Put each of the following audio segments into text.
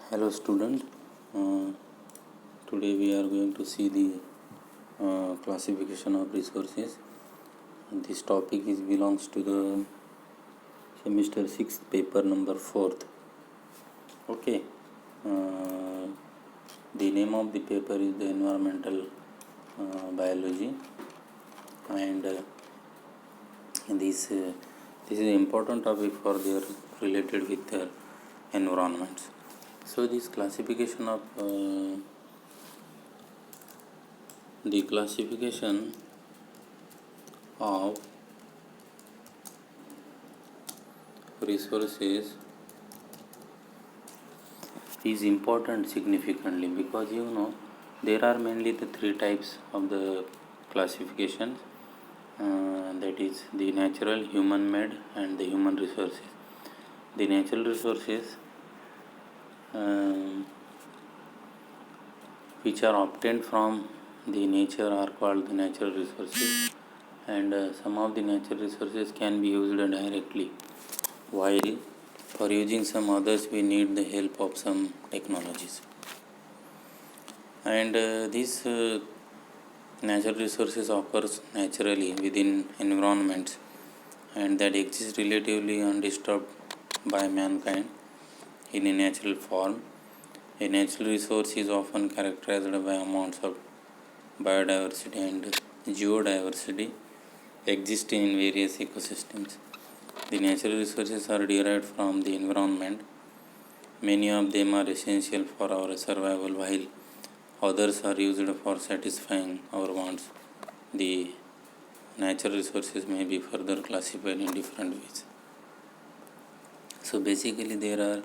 Hello student, uh, today we are going to see the classification of resources. This topic belongs to the semester 6th paper number 4th. Okay, uh, the name of the paper is the environmental biology, and this is an important topic for their related with their environments. So this classification of the classification of resources is important significantly because there are mainly the three types of the classifications, that is the natural, human made, and the human resources. The natural resources, which are obtained from the nature, are called the natural resources, and some of the natural resources can be used directly, while for using some others we need the help of some technologies. And these natural resources occurs naturally within environments and that exist relatively undisturbed by mankind in a natural form. A natural resource is often characterized by amounts of biodiversity and geodiversity existing in various ecosystems. The natural resources are derived from the environment. Many of them are essential for our survival, while others are used for satisfying our wants. The natural resources may be further classified in different ways. So basically, there are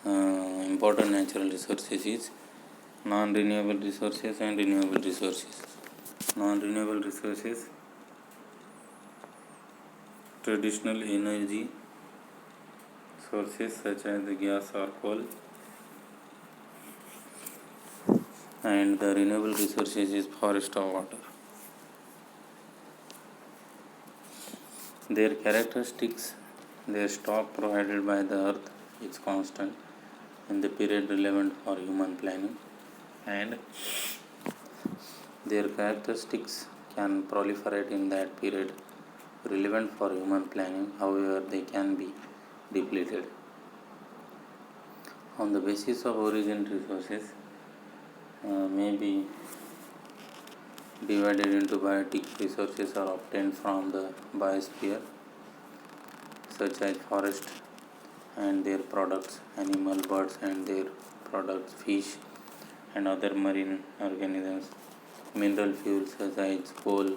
important natural resources is non-renewable resources and renewable resources. Non-renewable resources, traditional energy sources such as the gas or coal, and the renewable resources is forest or water. Their characteristics, their stock provided by the earth is constant in the period relevant for human planning, and their characteristics can proliferate in that period relevant for human planning. However, they can be depleted. On the basis of origin, resources may be divided into biotic resources are obtained from the biosphere, such as forest and their products, animal, birds and their products, fish and other marine organisms. Mineral fuels such as coal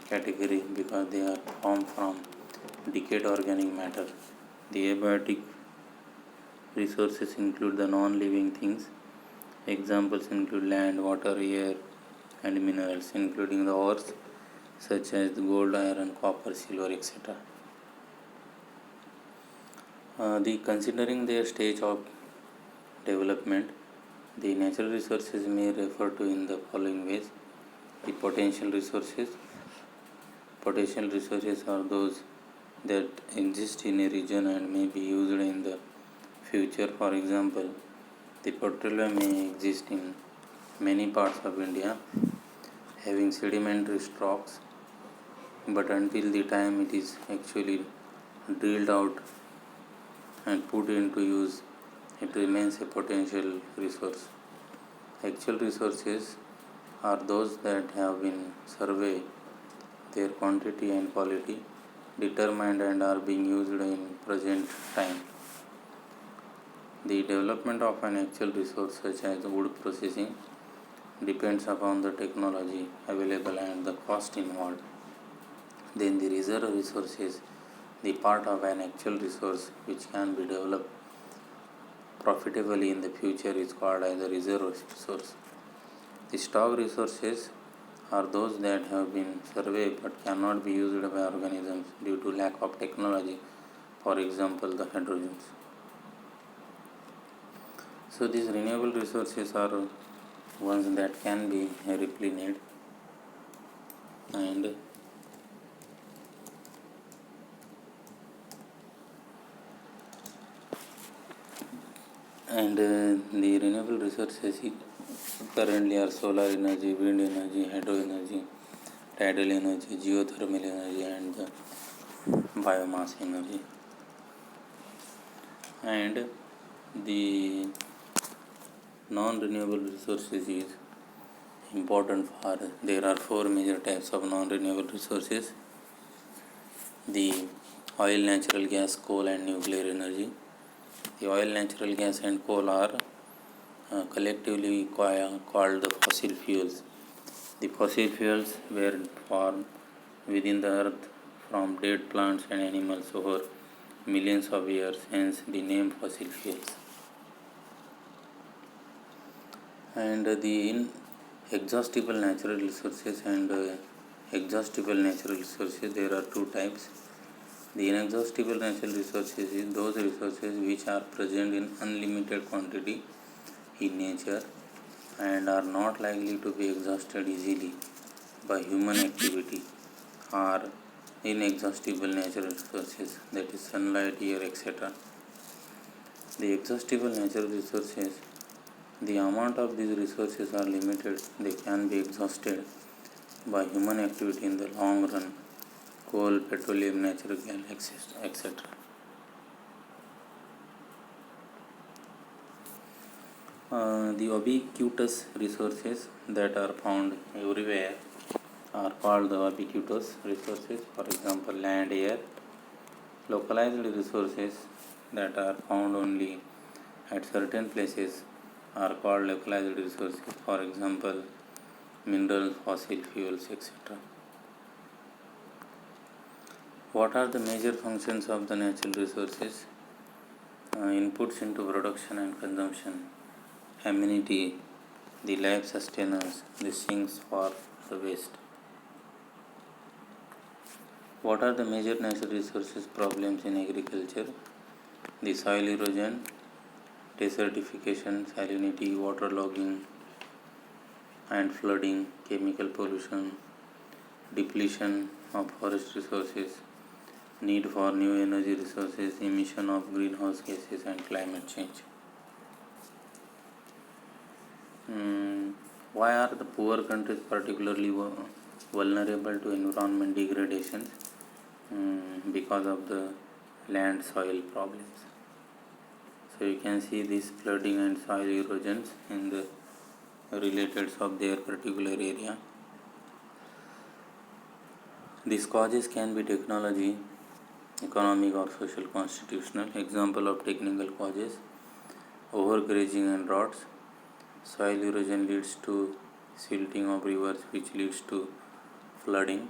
category because they are formed from decayed organic matter. The abiotic resources include the non-living things. Examples include land, water, air and minerals, including the ores such as gold, iron, copper, silver, etc. The considering their stage of development, the natural resources may refer to in the following ways. The potential resources. Potential resources are those that exist in a region and may be used in the future. For example, the petroleum may exist in many parts of India having sedimentary stocks, but until the time it is actually drilled out and put into use, it remains a potential resource. Actual resources are those that have been surveyed, their quantity and quality determined and are being used in present time. The development of an actual resource such as wood processing depends upon the technology available and the cost involved. Then the reserve resources, the part of an actual resource which can be developed profitably in the future, is called as a reserve resource. The stock resources are those that have been surveyed but cannot be used by organisms due to lack of technology, for example the hydrogens. So these renewable resources are ones that can be replenished, and And the renewable resources currently are solar energy, wind energy, hydro energy, tidal energy, geothermal energy, and biomass energy. And the non-renewable resources is important for, there are four major types of non-renewable resources: the oil, natural gas, coal, and nuclear energy. The oil, natural gas, and coal are collectively called the fossil fuels. The fossil fuels were formed within the earth from dead plants and animals over millions of years, hence the name fossil fuels. And the inexhaustible natural resources and exhaustible natural resources, there are two types. The inexhaustible natural resources is those resources which are present in unlimited quantity in nature and are not likely to be exhausted easily by human activity, are inexhaustible natural resources, that is sunlight, air, etc. The exhaustible natural resources, the amount of these resources are limited, they can be exhausted by human activity in the long run: coal, petroleum, natural gas, etc. The ubiquitous resources that are found everywhere are called the ubiquitous resources. For example, land, air. Localized resources that are found only at certain places are called localized resources. For example, minerals, fossil fuels, etc. What are the major functions of the natural resources? Inputs into production and consumption, amenity, the life sustenance, the sinks for the waste. What are the major natural resources problems in agriculture? The soil erosion, desertification, salinity, waterlogging and flooding, chemical pollution, depletion of forest resources, need for new energy resources, emission of greenhouse gases, and climate change. Why are the poor countries particularly vulnerable to environment degradation? Because of the land soil problems. So you can see this flooding and soil erosions in the related of their particular area. These causes can be technology, economic, or social, constitutional. Example of technical causes: overgrazing and droughts. Soil erosion leads to silting of rivers, which leads to flooding.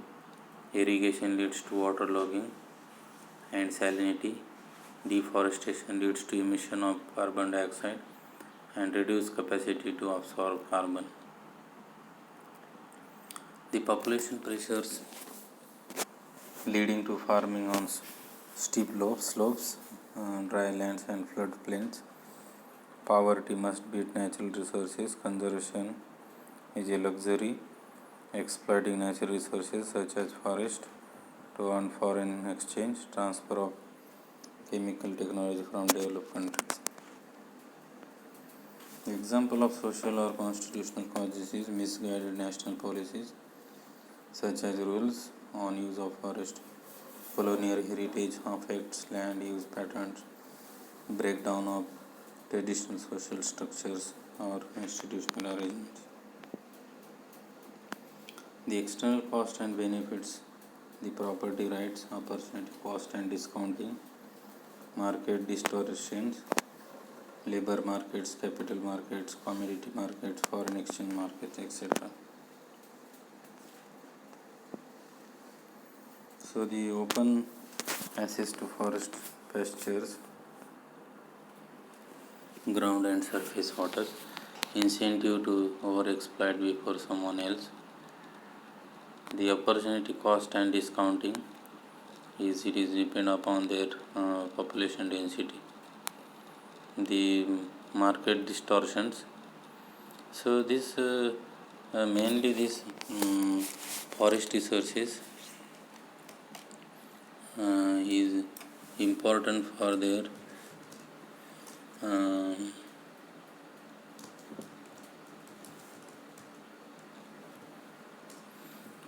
Irrigation leads to waterlogging and salinity. Deforestation leads to emission of carbon dioxide and reduced capacity to absorb carbon. The population pressures leading to farming on steep slopes, dry lands and floodplains. Poverty must beat natural resources. Conservation is a luxury. Exploiting natural resources such as forest to earn foreign exchange. Transfer of chemical technology from developed countries. The example of social or constitutional causes is misguided national policies such as rules on use of forest. Colonial heritage affects land use patterns. Breakdown of traditional social structures or institutional arrangements. The external cost and benefits, the property rights, opportunity cost and discounting, market distortions, labor markets, capital markets, commodity markets, foreign exchange markets, etc. So the open access to forest pastures, ground and surface water, incentive to overexploit before someone else. The opportunity cost and discounting is depend upon their population density. The market distortions. So this mainly this forest resources is important for their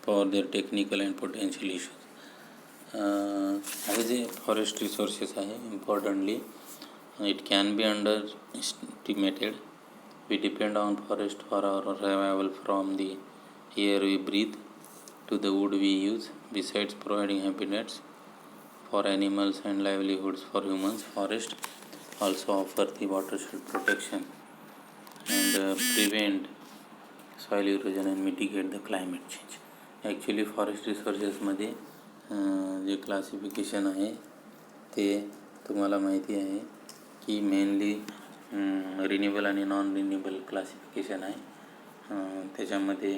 for their technical and potential issues. हे जे forest resources आहे importantly it can be underestimated. We depend on forest for our survival, from the air we breathe to the wood we use. Besides providing habitats for animals and livelihoods for humans, forest also offer the watershed protection and prevent soil erosion and mitigate the climate change. Actually forest रिसोर्सेसमध्ये जे classification आहे ते तुम्हाला माहिती आहे की mainly renewable आणि non renewable classification आहे. त्याच्यामध्ये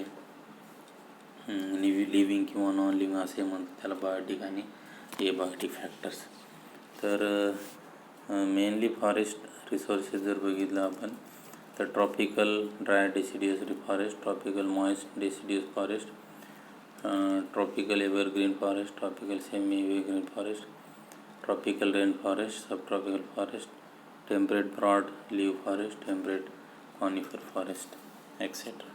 लिव्हिंग किंवा नॉन लिव्हिंग असे म्हणतात त्याला बायोटिक आणि एबायोटिक फॅक्टर्स. तर मेनली फॉरेस्ट रिसोर्सेस जर बघितलं आपण तर tropical dry deciduous forest, tropical moist deciduous forest, tropical evergreen forest, tropical semi evergreen forest, tropical rain forest, sub tropical forest, temperate broad leave forest, temperate conifer forest, etcetera.